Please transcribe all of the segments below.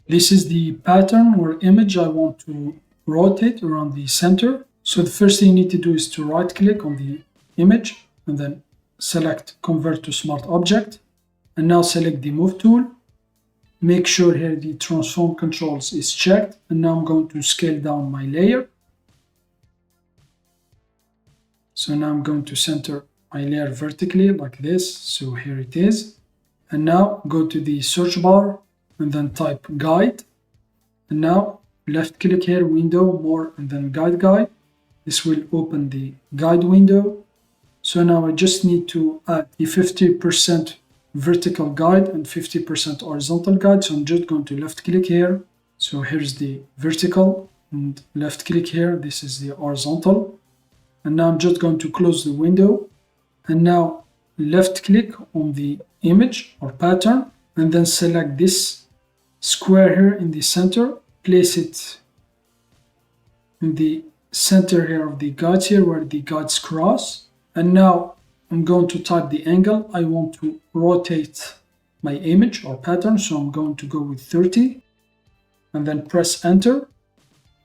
This is the pattern or image I want to rotate around the center. So the first thing you need to do is to right click on the image and then select convert to smart object. And now select the move tool. Make sure here the transform controls is checked. And now I'm going to scale down my layer. So now I'm going to center my layer vertically like this. So here it is. And now go to the search bar and then type guide. And now left click here, window, more, and then guide. This will open the guide window. So now I just need to add the 50% vertical guide and 50% horizontal guide. So I'm just going to left click here. So here's the vertical and left click here. This is the horizontal. And now I'm just going to close the window. And now left click on the image or pattern and then select this square here in the center. Place it in the center here of the guides here where the guides cross. And now I'm going to type the angle I want to rotate my image or pattern. So I'm going to go with 30 and then press enter.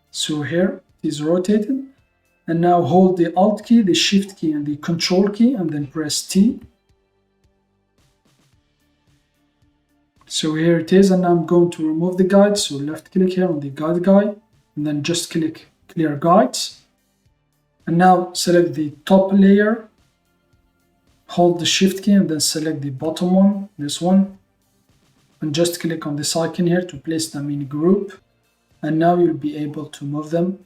So here it is rotated. And now hold the Alt key, the Shift key, and the Control key, and then press T. So here it is, and now I'm going to remove the guide. So left click here on the guide, and then just click Clear Guides. And now select the top layer, hold the Shift key, and then select the bottom one, this one. And just click on this icon here to place them in group. And now you'll be able to move them